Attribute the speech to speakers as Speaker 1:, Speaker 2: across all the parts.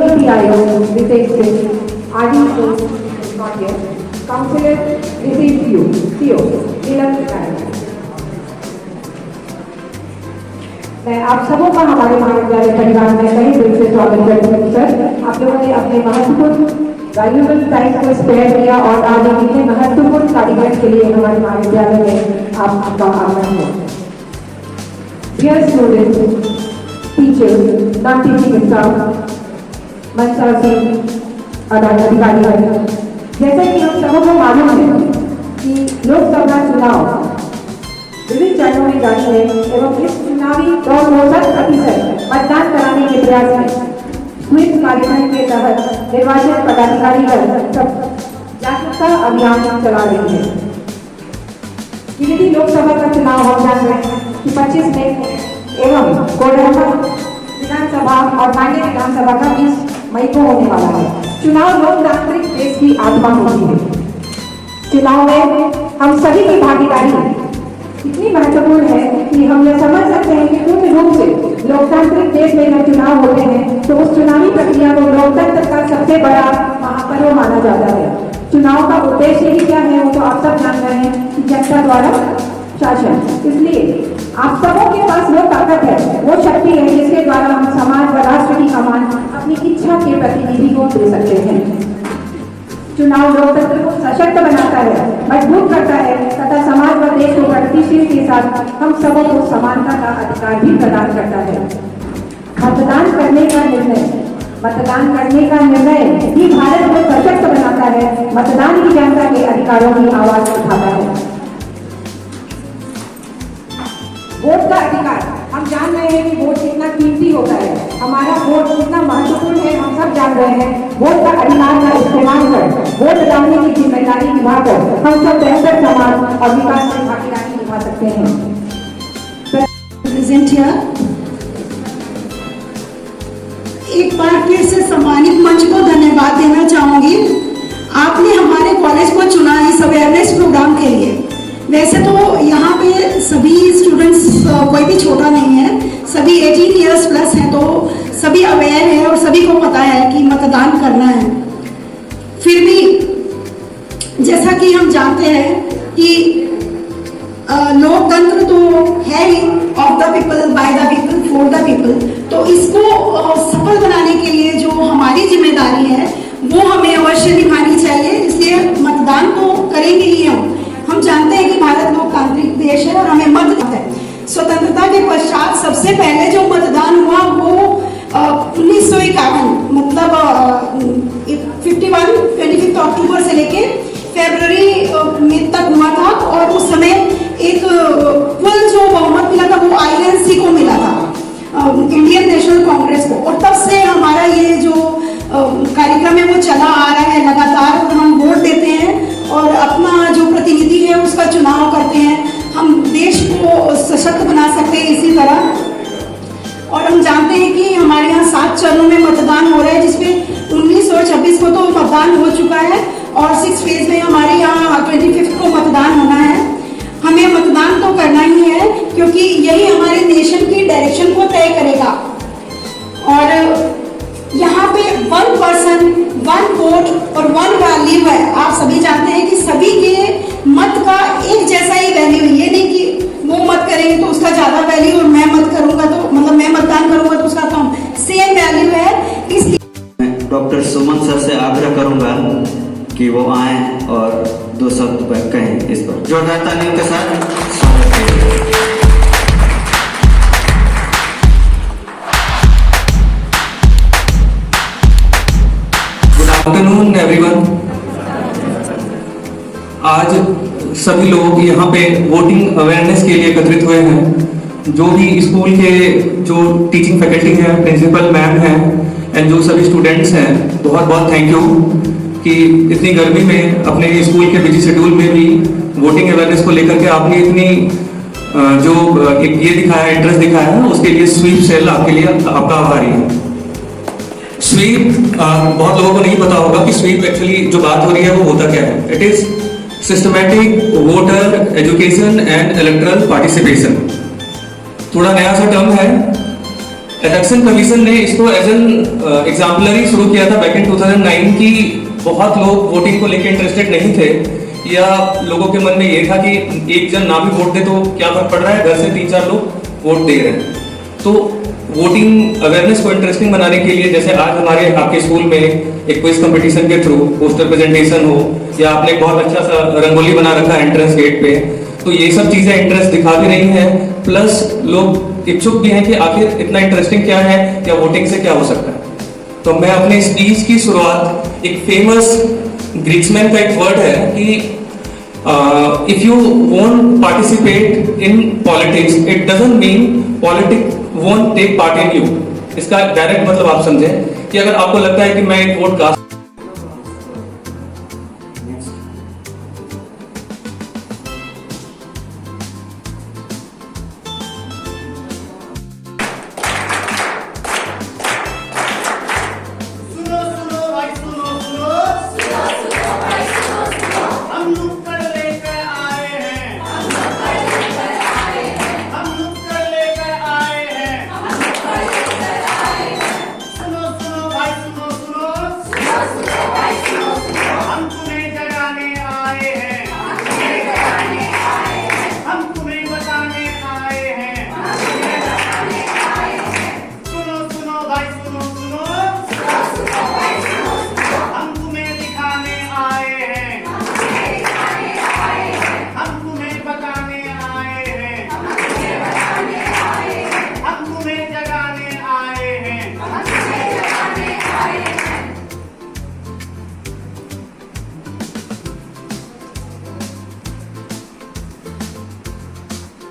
Speaker 1: नीति आयोग विशेष आदि काउंसिलर विशेष सीओ मैं आप सबों का हमारे महाविद्यालय परिवार में कई दिल से स्वागत करती हूँ सर। आप लोगों ने अपने महत्वपूर्ण वैल्यूएबल टाइम को स्पेयर किया और आज हम इतने महत्वपूर्ण कार्यक्रम के लिए हमारे महाविद्यालय में आपका आगमन हो। Dear students, teachers, non teaching staff, मंचासीन अधिकारी, जैसे कि हम सबों को मालूम है कि लोकसभा चुनाव विभिन्न चरणों में जारी है एवं इस चुनावी दौर को 100% मतदान कराने के प्रयास में स्वीप कार्यक्रम के तहत निर्वाचन पदाधिकारी जागरूकता अभियान चला रही है। गिरिडीह लोकसभा का चुनाव हम जान रहे हैं कि 25 मई एवं कोडरमा विधानसभा और मांडे विधानसभा का 20 मई को होने वाला है। चुनाव लोकतांत्रिक देश की आत्मा होती है। चुनाव में हम सभी की भागीदारी इतनी महत्वपूर्ण है कि हम यह समझ सकते हैं कि पूर्ण रूप से लोकतांत्रिक देश में जब चुनाव होते हैं तो उस चुनावी प्रक्रिया को लोकतंत्र का सबसे बड़ा महापर्व माना जाता है। चुनाव का उद्देश्य ही क्या है वो तो आप सब जान रहे हैं कि जनता द्वारा शासन। इसलिए आप सबों के पास वो ताकत है, वो शक्ति है जिसके द्वारा हम समाज व राष्ट्र की कमान अपनी इच्छा के प्रतिनिधि को दे सकते हैं। चुनाव लोकतंत्र को सशक्त बनाता है, मजबूत करता है तथा समाज व देश को प्रगतिशील के साथ हम सबों को समानता का अधिकार भी प्रदान करता है। मतदान करने का निर्णय ही भारत को सशक्त बनाता है। मतदान ही जनता के अधिकारों की आवाज उठाता है। वोट का अधिकार, हम जान रहे हैं कि वोट कितना कीमती होता है, हमारा वोट कितना महत्वपूर्ण है, हम सब जान रहे हैं। वोट का अधिकार का इस्तेमाल कर वोट डालने की जिम्मेदारी निभाकर हम सब बेहतर समाज और विकास में भागीदारी निभा सकते हैं।
Speaker 2: प्रेजेंट हियर, एक बार फिर से सम्मानित मंच को धन्यवाद देना चाहूंगी। आपने हमारे कॉलेज को चुना इस अवेयरनेस प्रोग्राम के लिए। वैसे तो यहाँ पे सभी स्टूडेंट्स कोई भी छोटा नहीं है, सभी 18 इयर्स प्लस हैं, तो सभी अवेयर है और सभी को पता है कि मतदान करना है। फिर भी जैसा कि हम जानते हैं कि लोकतंत्र तो है ही, of the people, by the people, for the people. तो इसको सफल बनाने के लिए जो हमारी जिम्मेदारी है वो हमें अवश्य निभानी चाहिए। इसलिए मतदान तो करेंगे ही हम जानते हैं कि भारत लोकतांत्रिक देश है और हमें मत है। स्वतंत्रता के पश्चात सबसे पहले जो मतदान हुआ वो 1951 मतलब 25 अक्टूबर से लेके फरवरी में तक हुआ था। और उस समय एक कुल जो बहुमत मिला था वो आईएनसी को मिला था, इंडियन नेशनल कांग्रेस को। और तब से हमारा ये जो कार्यक्रम है वो चला आ रहा है लगातार, और हम वोट देते हैं और अपना जो प्रतिनिधि है उसका चुनाव करते हैं। हम देश को सशक्त बना सकते हैं इसी तरह। और हम जानते हैं कि हमारे यहाँ 7 चरणों में मतदान हो रहा है, जिसमें 19 और 26 को तो मतदान हो चुका है और 6 फेज में हमारे यहाँ 25 को मतदान होना है। हमें मतदान तो करना ही है क्योंकि यही हमारे नेशन की डायरेक्शन को तय करेगा। और यहाँ पे 1 पर्सन 1 वोट और 1 वैल्यू है। आप सभी जानते हैं कि सभी के मत का एक जैसा ही वैल्यू है। ये नहीं कि वो मत करेंगे तो उसका ज्यादा वैल्यू और मैं मत करूंगा तो मतलब मैं मतदान करूंगा तो उसका कम, सेम वैल्यू है। इसलिए
Speaker 3: डॉक्टर सुमन सर से आग्रह करूंगा कि वो आएं और 2 शब्द कहें इस पर। जोरदार तालियों के साथ
Speaker 4: आफ्टरनून एवरीवन। आज सभी लोग यहाँ पे वोटिंग अवेयरनेस के लिए एकत्रित हुए हैं। जो भी स्कूल के जो टीचिंग फैकल्टी है, प्रिंसिपल मैम हैं एंड जो सभी स्टूडेंट्स हैं, बहुत बहुत थैंक यू कि इतनी गर्मी में अपने स्कूल के बिजी शेड्यूल में भी वोटिंग अवेयरनेस को लेकर के आपने इतनी जो एक ये दिखाया, इंटरेस्ट दिखाया है, उसके लिए स्वीप सेल आपके लिए आपका आभारी है। स्वीप बहुत लोगों को नहीं पता होगा कि स्वीप एक्चुअली जो बात हो रही है वो होता क्या है। It is systematic voter education and electoral participation. थोड़ा नया सा टर्म है इलेक्शन कमीशन ने इसको एज एन एग्जाम्पलरी शुरू किया था बैक इन 2009 की। बहुत लोग वोटिंग को लेकर इंटरेस्टेड नहीं थे, या लोगों के मन में ये था कि एक जन ना भी वोट दे तो क्या फर्क पड़ रहा है, घर से 3-4 लोग वोट दे रहे हैं। तो वोटिंग अवेयरनेस को इंटरेस्टिंग बनाने के लिए जैसे आज हमारे आपके स्कूल में एक क्विज कंपटीशन के थ्रू पोस्टर प्रेजेंटेशन हो, या आपने एक बहुत अच्छा सा रंगोली बना रखा है एंट्रेंस गेट पे, तो ये सब चीजें इंटरेस्ट दिखा भी रही हैं, प्लस लोग इच्छुक भी हैं कि आखिर इतना इंटरेस्टिंग क्या है, क्या वोटिंग से क्या हो सकता है। तो मैं अपने स्पीच की शुरुआत एक फेमस ग्रीक्समैन का एक वर्ड है कि if you won't participate in politics it doesn't mean politics won't take part in you. इसका डायरेक्ट मतलब आप समझें कि अगर आपको लगता है कि मैं एक वोट कास्ट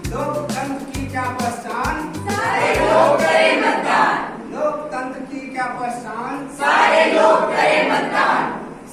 Speaker 5: लोकतंत्र की क्या पहचान? सारे लोग करें मतदान। लोकतंत्र की क्या पहचान? सारे लोग करें मतदान।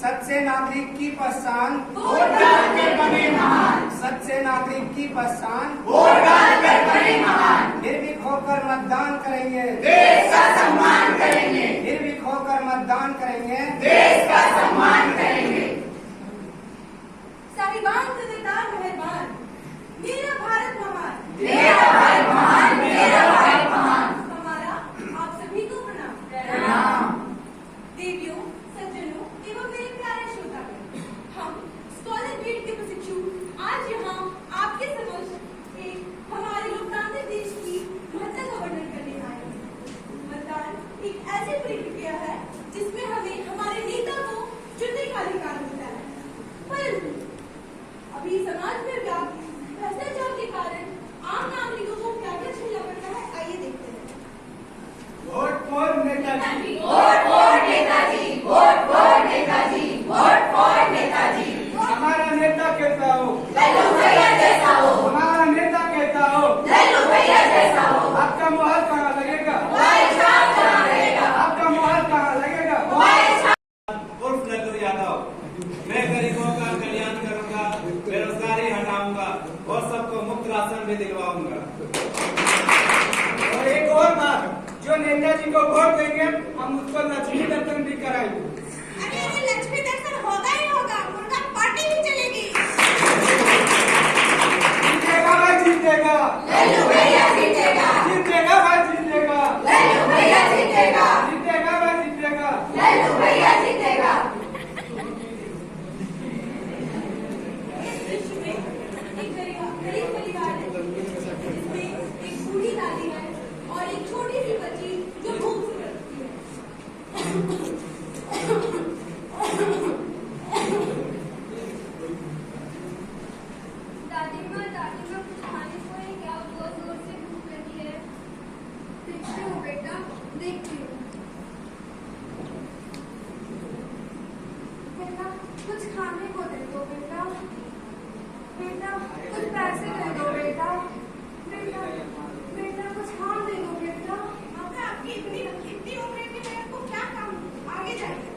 Speaker 5: सच्चे नागरिक की पहचान वोट डालकर बने महान। सच्चे नागरिक की पहचान वोट डालकर बने महान। निर्भीक होकर मतदान करेंगे, देश का सम्मान करेंगे। निर्भीक होकर मतदान करेंगे, देश का सम्मान करेंगे।
Speaker 6: संविधान सुधार मेहरबान, मेरा भारत महान,
Speaker 5: मेरा भारत महान, मेरा भारत महान।
Speaker 6: हमारा आप सभी को प्रणाम।
Speaker 5: प्रणाम।
Speaker 6: देवियों, सज्जनों एवं मेरे प्यारे श्रोतागण, हम स्कॉलर बीट के प्रशिक्षु आज यहाँ आपके समक्ष एक हमारे लोकतांत्रिक देश की महत्ता का वर्णन करने आए हैं। मतदान एक ऐसी प्रक्रिया है जिसमें हमें हमारे नेता को चुनने का अधिकार मिलता है, परंतु अभी समाज में व्याप्त भ्रष्टाचार के कारण आम नागरिकों को क्या क्या झेलना पड़ता है, आइए देखते हैं।
Speaker 5: Vote for Netaji,
Speaker 6: vote for Netaji, vote for Netaji, vote for Netaji.
Speaker 5: हमारा नेता कहता हो
Speaker 6: लल्लू भैया जैसा हो,
Speaker 5: हमारा नेता कहता हो
Speaker 6: लल्लू भैया जैसा हो।
Speaker 5: आपका मोहर कहाँ लगेगा?
Speaker 6: वाई छाप कहाँ रहेगा?
Speaker 5: आपका मोहर कहाँ लगेगा?
Speaker 6: वाई छाप।
Speaker 7: उर्फ लल्लू यादव। मैं गरीबों का कल्याण करूंगा, बेरोजगारी हटाऊंगा और सबको मुफ्त राशन भी दिलवाऊंगा।
Speaker 5: और एक और बात, जो नेताजी को वोट देंगे हम उसको लक्ष्मी दर्शन भी कराएंगे।
Speaker 6: अरे लक्ष्मी दर्शन होगा ही होगा, उनका पार्टी भी चलेगी।
Speaker 5: जीतेगा भाई जीतेगा,
Speaker 6: लल्लू भैया जीतेगा,
Speaker 5: जीतेगा भाई जीतेगा,
Speaker 6: लल्लू भैया जीतेगा,
Speaker 5: जीतेगा भाई जीतेगा।
Speaker 6: लल्लू भैया जीतेगा। इस दृश्य में एक गरीब परिवार है, जिसमें एक बूढ़ी दादी है और एक छोटी सी बच्ची जो भूख से तड़पती है। दादी माँ कुछ खाने को है क्या? बहुत जोर से भूख लगी है। देखती हूँ बेटा, देखती हूँ। बेटा कुछ खाने को दे दो बेटा, बेटा कुछ पैसे दे दो बेटा, बेटा बेटा कुछ खान दे दो बेटा। अब आपकी इतनी उम्र है कि मैं आपको क्या काम, आगे जाइए।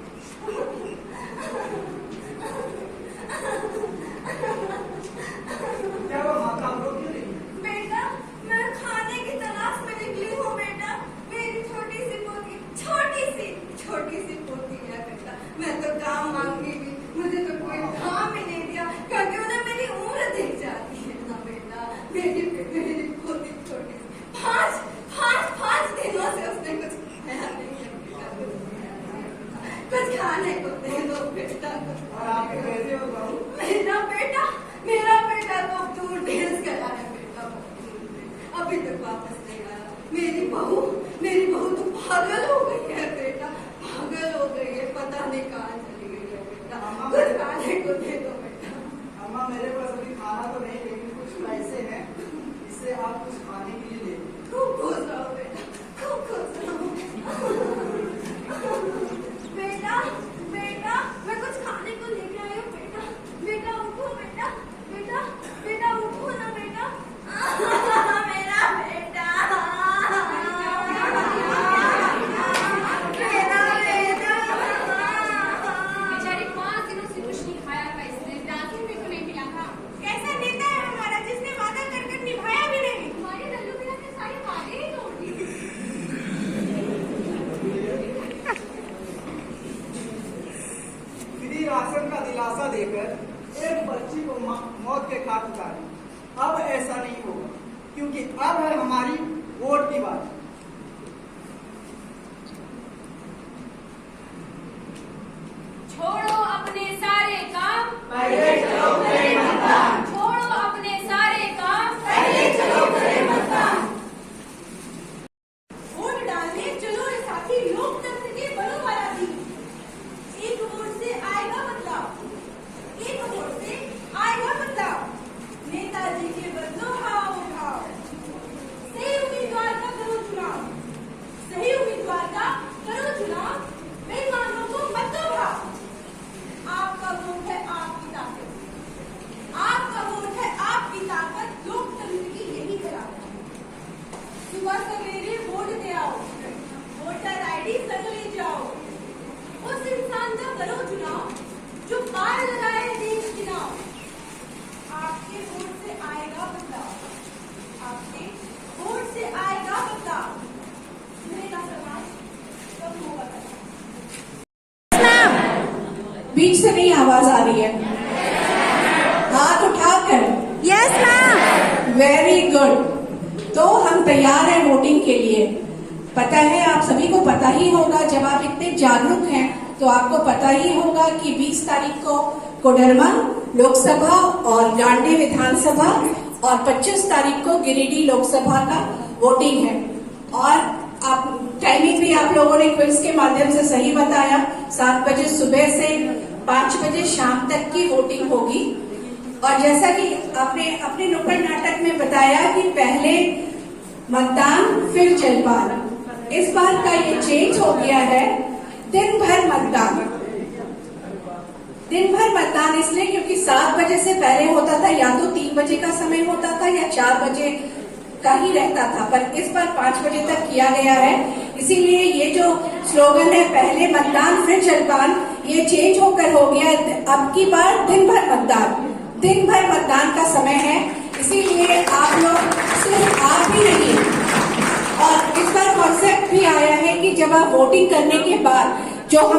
Speaker 5: क्या वो माता रो क्यों रही?
Speaker 6: बेटा मैं खाने की तलाश में निकली हूँ बेटा, मेरी छोटी सी पोती है बेटा। मैं तो काम मांगी भी, मुझे तो कोई काम ही नहीं दिया, क्योंकि उन्हें मेरी उम्र दिख जाती है ना बेटा। मेरी पोती छोटी सी 5 दिनों से को दे दो बेटा।
Speaker 5: अम्मा मेरे पास अभी खाना तो नहीं, लेकिन कुछ पैसे हैं, इससे आप कुछ खाने के लिए ले लो।
Speaker 6: खूब खुश रहो बेटा, खूब खुश रहो। बेटा बेटा मैं कुछ खाने को लेके आई हूँ बेटा। बेटा उठो बेटा, बेटा बेटा उठो ना बेटा। मेरा बेटा, मेरा बेटा।
Speaker 8: बेचारी 5 दिनों से कुछ नहीं खाया था इसने, राशन भी तो नहीं मिला था।
Speaker 6: कैसा नेता है हमारा जिसने वादा कर कर निभाया भी नहीं।
Speaker 8: हमारे लल्लू भैया ने सारे वादे ही तोड़ दिए।
Speaker 5: फ्री राशन का दिलासा देकर एक बच्ची को मौत के घाट उतारी। अब ऐसा नहीं होगा, क्योंकि अब है हमारी वोट की बात।
Speaker 8: छोड़ो अपने सारे काम,
Speaker 1: पहले चलो करे मतदान।
Speaker 8: छोड़ो अपने सारे काम,
Speaker 1: पहले चलो करे मतदान।
Speaker 6: वोट डालने चलो रे साथी, लोकतंत्र के बड़ों वाला दिन। एक वोट से आएगा बदलाव, एक वोट से आएगा बदलाव। नेताजी के बदलो हाव उठाओ, सही उम्मीदवार का करो चुनाव, सही उम्मीदवार का करो चुनाव। बेईमानों को मत दो भाव। आपका वोट है आपकी ताकत, आपका वोट है आपकी ताकत। लोकतंत्र की यही करावट है। सुबह सवेरे वोट दे आओ, वोटर आईडी संग ले जाओ। उस इंसान का करो चुनाव जो पार लगाए देश की नाव। आपके वोट से आएगा बदलाव, आपके वोट से आएगा बदलाव। सुनेगा समाज कब होगा बदलाव।
Speaker 2: बीच से नहीं आवाज आ रही है, हाथ उठाकर। Yes ma'am. Very good. तो हम तैयार हैं वोटिंग के लिए। पता है, आप सभी को पता ही होगा, जब आप इतने जागरूक हैं तो आपको पता ही होगा कि 20 तारीख को कोडरमा लोकसभा और गांडी विधानसभा और 25 तारीख को गिरिडीह लोकसभा का वोटिंग है। और आप टाइमिंग भी आप लोगों ने क्विज के माध्यम से सही बताया। 7 बजे सुबह से 5 बजे शाम तक की वोटिंग होगी। और जैसा कि आपने अपने नुक्कड़ नाटक में बताया कि पहले मतदान फिर जलपान, इस बार का ये चेंज हो गया है, दिन भर मतदान। दिन भर मतदान इसलिए क्योंकि 7 बजे से पहले होता था, या तो 3 बजे का समय होता था या 4 बजे का ही रहता था, पर इस बार 5 बजे तक किया गया है। इसीलिए ये जो स्लोगन है पहले मतदान फिर जलपान, ये चेंज होकर हो गया। अब की बार दिन भर मतदान, दिन भर मतदान का समय है। इसीलिए आप लोग, सिर्फ आप ही नहीं, और इस बार कॉन्सेप्ट भी आया है कि जब आप वोटिंग करने के बाद जो